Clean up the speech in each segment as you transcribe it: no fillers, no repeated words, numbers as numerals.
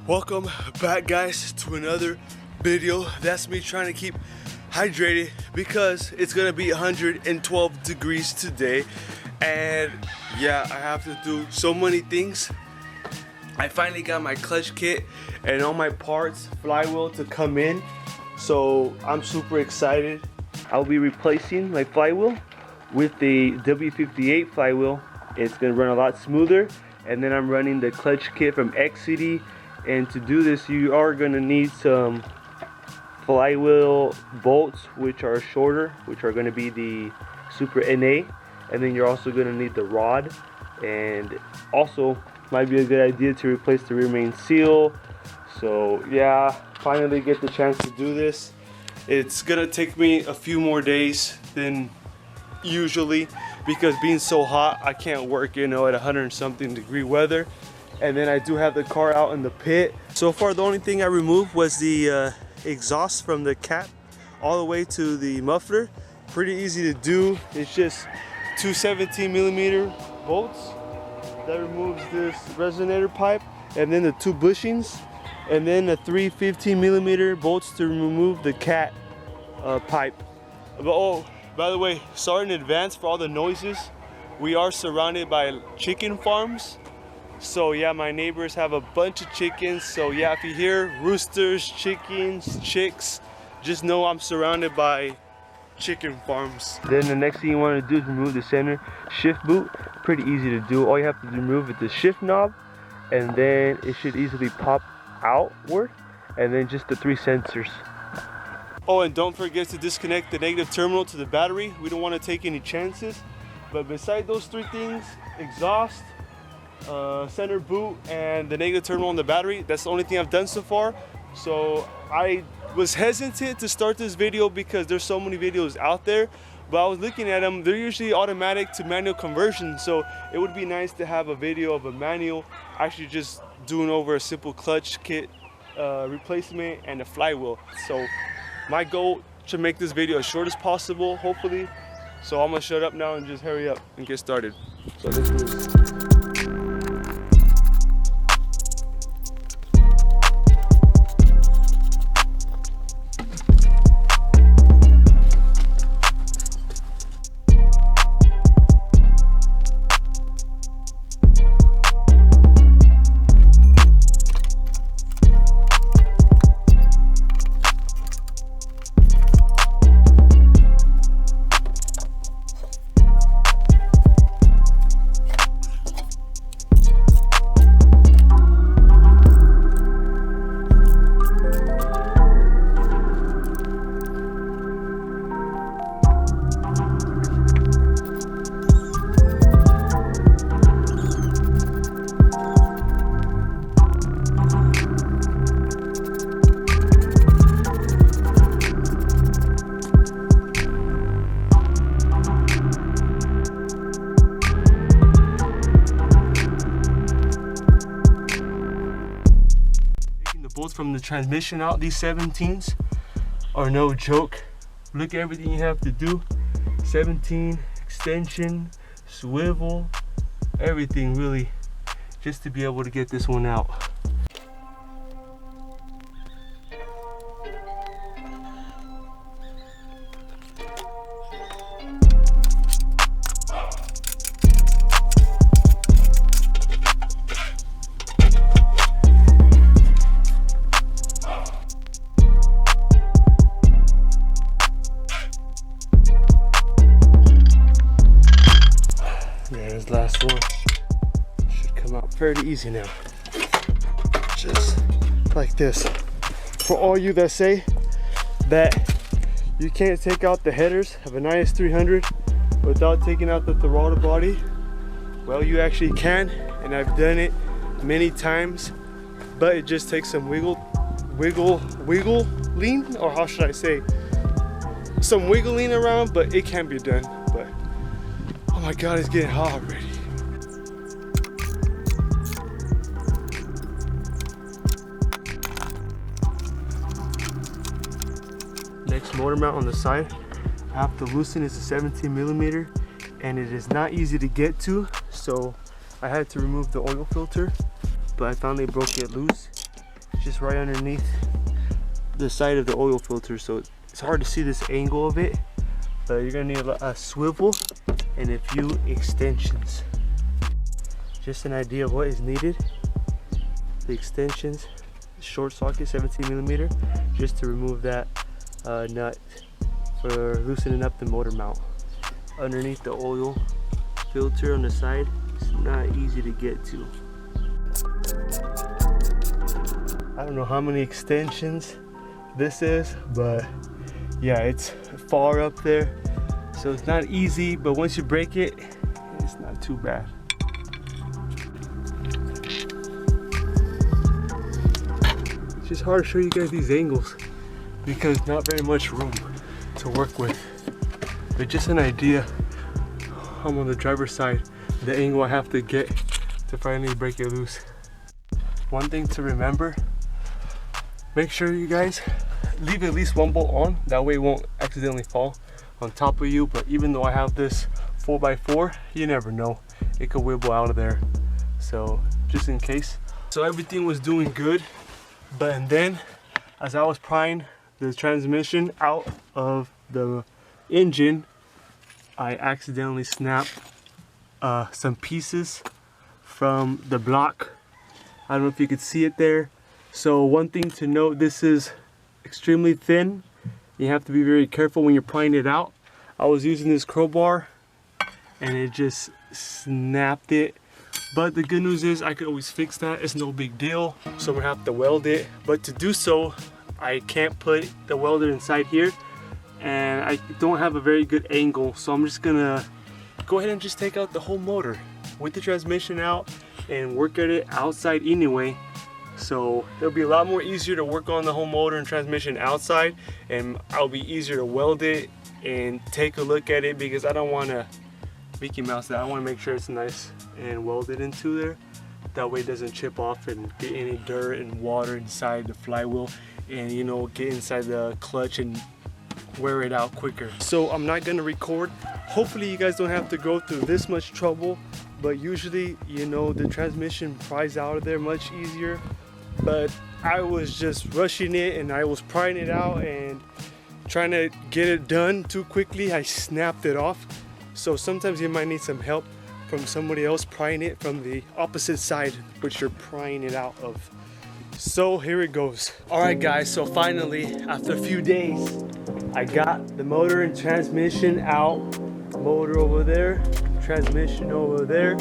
Welcome back, guys, to another video. That's me trying to keep hydrated because it's gonna be 112 degrees today, and yeah, I have to do so many things. I finally got my clutch kit and all my parts, flywheel, to come in, so I'm super excited. I'll be replacing my flywheel with the w58 flywheel. It's gonna run a lot smoother, and then I'm running the clutch kit from Exedy. And to do this, you are going to need some flywheel bolts, which are shorter, which are going to be the Super NA. And then you're also going to need the rod. And also, might be a good idea to replace the rear main seal. So yeah, finally get the chance to do this. It's going to take me a few more days than usually, because being so hot, I can't work, at 100-something degree weather. And then I do have the car out in the pit. So far, the only thing I removed was the exhaust from the cap all the way to the muffler. Pretty easy to do. It's just two 17mm bolts that removes this resonator pipe, and then the two bushings, and then the three 15mm bolts to remove the cat pipe. But oh, by the way, sorry in advance for all the noises. We are surrounded by chicken farms. So yeah, my neighbors have a bunch of chickens. So yeah, if you hear roosters, chickens, chicks, just know I'm surrounded by chicken farms. Then the next thing you want to do is remove the center shift boot. Pretty easy to do. All you have to remove is the shift knob, and then it should easily pop outward, and then just the three sensors. Oh, and don't forget to disconnect the negative terminal to the battery. We don't want to take any chances. But beside those three things, exhaust, center boot, and the negative terminal on the battery, that's the only thing I've done so far. So I was hesitant to start this video because there's so many videos out there, but I was looking at them. They're usually automatic to manual conversion, so it would be nice to have a video of a manual actually just doing over a simple clutch kit replacement and a flywheel. So my goal to make this video as short as possible, hopefully. So I'm gonna shut up now and just hurry up and get started. So let's do this. Bolts from the transmission out. These 17s are no joke. Look at everything you have to do. 17 extension, swivel, everything really, just to be able to get this one out. There's the last one. Should come out fairly easy now. Just like this. For all you that say that you can't take out the headers of an is300 without taking out the throttle body, well, you actually can, and I've done it many times, but it just takes some wiggling, or how should I say, some wiggling around, but it can be done. But oh my god, it's getting hot already. Next motor mount on the side, I have to loosen. It's a 17mm, and it is not easy to get to, so I had to remove the oil filter, but I finally broke it loose. just right underneath the side of the oil filter, so it's hard to see this angle of it, but you're gonna need a swivel and a few extensions. Just an idea of what is needed. The extensions, short socket 17mm, just to remove that nut for loosening up the motor mount. Underneath the oil filter on the side, it's not easy to get to. I don't know how many extensions this is, but yeah, it's far up there, so it's not easy, but once you break it, it's not too bad. It's just hard to show you guys these angles because not very much room to work with, but just an idea. I'm on the driver's side, the angle I have to get to finally break it loose. One thing to remember, make sure you guys leave at least one bolt on, that way it won't accidentally fall on top of you. But even though I have this 4x4, you never know, it could wibble out of there, so just in case. So everything was doing good, but then as I was prying the transmission out of the engine, I accidentally snapped some pieces from the block. I don't know if you could see it there. So one thing to note, this is extremely thin. You have to be very careful when you're prying it out. I was using this crowbar and it just snapped it. But the good news is I could always fix that. It's no big deal. So I'm gonna have to weld it. But to do so, I can't put the welder inside here, and I don't have a very good angle. So I'm just gonna go ahead and just take out the whole motor with the transmission out and work at it outside anyway. So it'll be a lot more easier to work on the whole motor and transmission outside, and I'll be easier to weld it and take a look at it, because I don't want to Mickey Mouse that. I want to make sure it's nice and welded into there. That way it doesn't chip off and get any dirt and water inside the flywheel, and you know, get inside the clutch and wear it out quicker. So I'm not going to record. Hopefully you guys don't have to go through this much trouble, but usually, you know, the transmission pries out of there much easier. But I was just rushing it and I was prying it out and trying to get it done too quickly. I snapped it off. So sometimes you might need some help from somebody else prying it from the opposite side which you're prying it out of. So here it goes. Alright guys, so finally after a few days I got the motor and transmission out. Motor over there, transmission over there.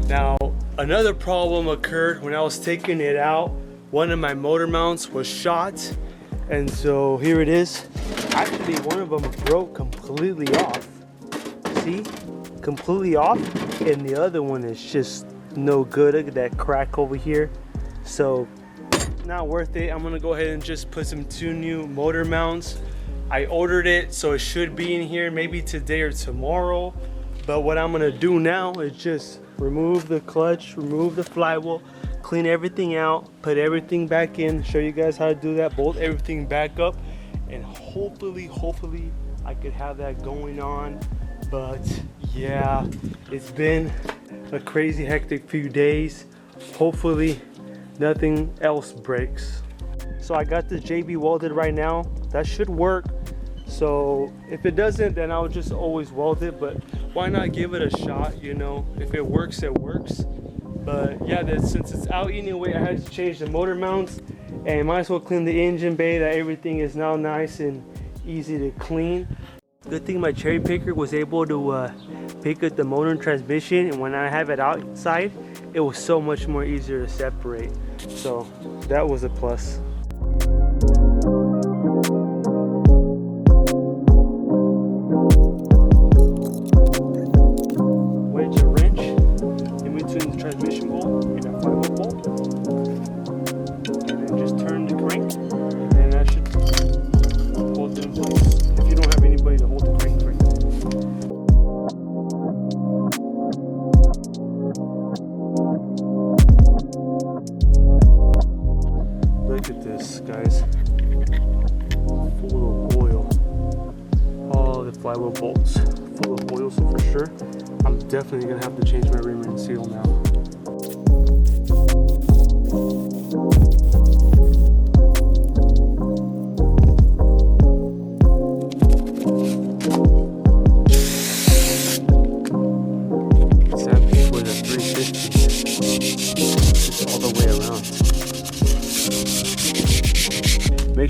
Now another problem occurred when I was taking it out. One of my motor mounts was shot, and so here it is. Actually, one of them broke completely off. See, completely off, and the other one is just no good. Look at that crack over here. So not worth it. I'm gonna go ahead and just put some 2 new motor mounts. I ordered it, so it should be in here maybe today or tomorrow. But what I'm gonna do now is just remove the clutch, remove the flywheel, clean everything out, put everything back in, show you guys how to do that, bolt everything back up, and hopefully I could have that going on. But yeah, it's been a crazy hectic few days. Hopefully nothing else breaks. So I got the JB welded right now. That should work. So if it doesn't, then I'll just always weld it, but why not give it a shot, you know? If it works, it works. But yeah, since it's out anyway, I had to change the motor mounts, and might as well clean the engine bay. That everything is now nice and easy to clean. Good thing my cherry picker was able to pick up the motor and transmission, and when I have it outside, it was so much more easier to separate. So that was a plus. Look at this, guys. Full of oil. All the flywheel bolts full of oil, so for sure, I'm definitely gonna have to change my rim and seal now.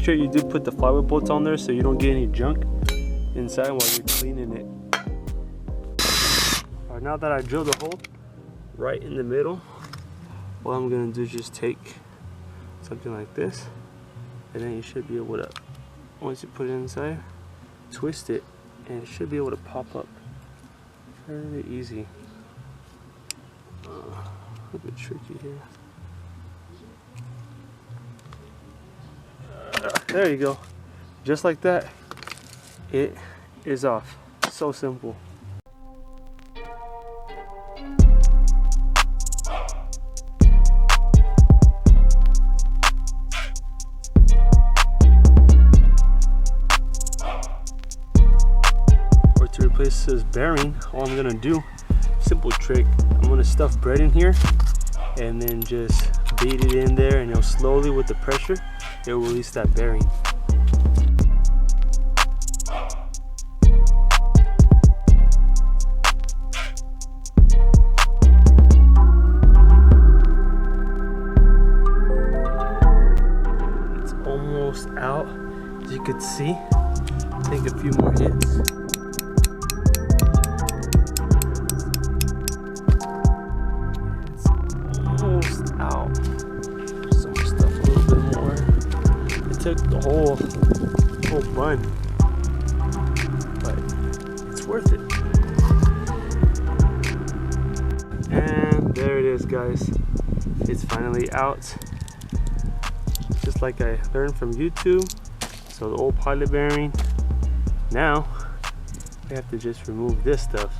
sure you do put the flywheel bolts on there so you don't get any junk inside while you're cleaning it. Alright, now that I drilled a hole right in the middle, what I'm gonna do is just take something like this, and then you should be able to, once you put it inside, twist it, and it should be able to pop up. Fairly easy. A bit tricky here. There you go. Just like that, it is off. So simple. Or to replace this bearing, all I'm gonna do, simple trick, I'm gonna stuff bread in here and then just beat it in there, and you'll slowly, with the pressure, it will release that bearing. It's almost out, as you could see. Take a few more hits. Out. Some stuff a little bit more. It took the whole bun, but it's worth it. And there it is, guys. It's finally out. Just like I learned from YouTube. So the old pilot bearing. Now I have to just remove this stuff.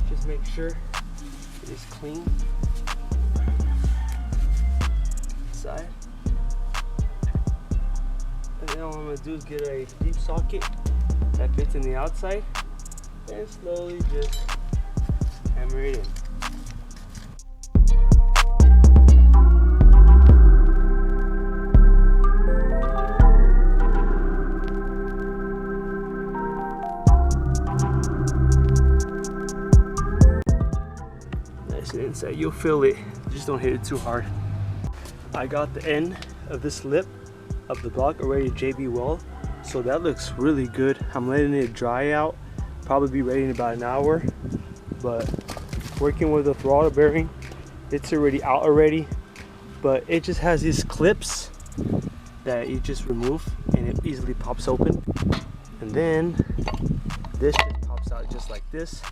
Just make sure it is clean. Side. And then all I'm going to do is get a deep socket that fits in the outside and slowly just hammer it in. Nice and inside, you'll feel it, just don't hit it too hard. I got the end of this lip of the block already JB weld, so that looks really good. I'm letting it dry out, probably be ready in about an hour. But working with the throttle bearing, it's already out already, but it just has these clips that you just remove and it easily pops open, and then this just pops out just like this.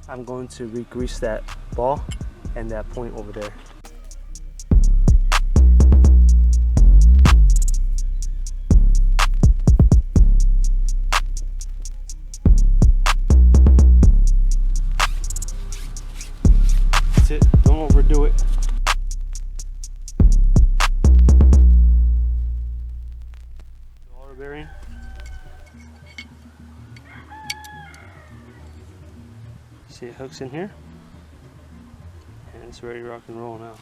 I'm going to re-grease that ball and that point over there. It. Don't overdo it. Throttle bearing. See, it hooks in here, and it's ready to rock and roll now.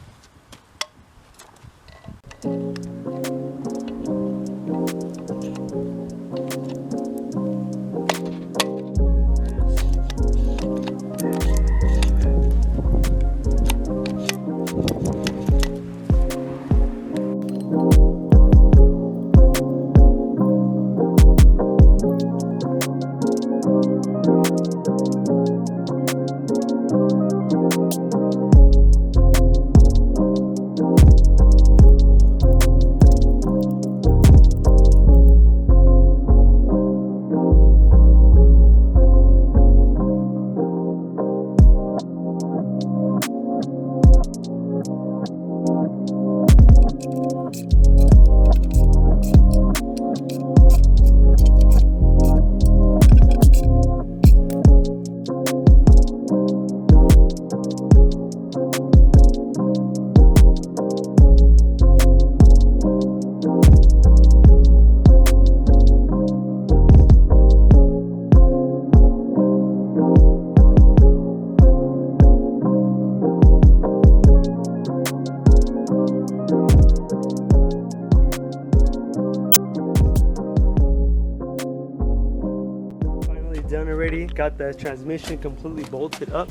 Done already. Got the transmission completely bolted up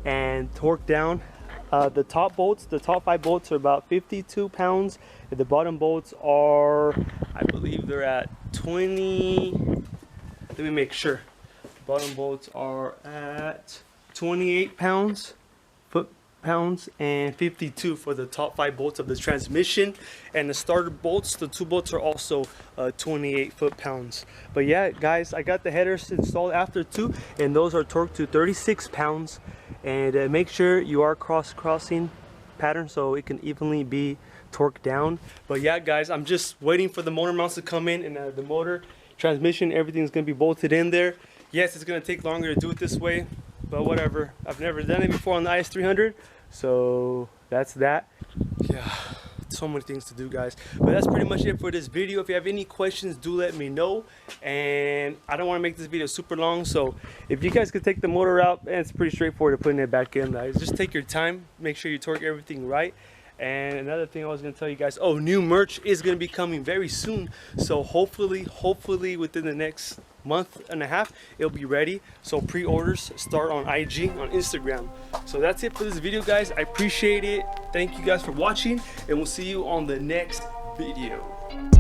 and torqued down. The top bolts, the top 5 bolts are about 52 pounds. And the bottom bolts are, I believe they're at 20. Let me make sure. The bottom bolts are at 28 pounds, foot-pounds, and 52 for the top 5 bolts of the transmission. And the starter bolts, the 2 bolts are also 28 foot-pounds. But yeah, guys, I got the headers installed after too, and those are torqued to 36 pounds. And make sure you are crossing pattern so it can evenly be torqued down. But yeah, guys, I'm just waiting for the motor mounts to come in, and the motor, transmission, everything's gonna be bolted in there. Yes, it's gonna take longer to do it this way, but whatever. I've never done it before on the is300, so that's that. Yeah, so many things to do, guys, but that's pretty much it for this video. If you have any questions, do let me know. And I don't want to make this video super long, so if you guys could take the motor out, and it's pretty straightforward to putting it back in, guys. Just take your time, make sure you torque everything right. And another thing I was going to tell you guys, oh, new merch is going to be coming very soon, so hopefully within the next month and a half it'll be ready. So pre-orders start on IG, on Instagram. So that's it for this video, guys. I appreciate it. Thank you guys for watching, and we'll see you on the next video.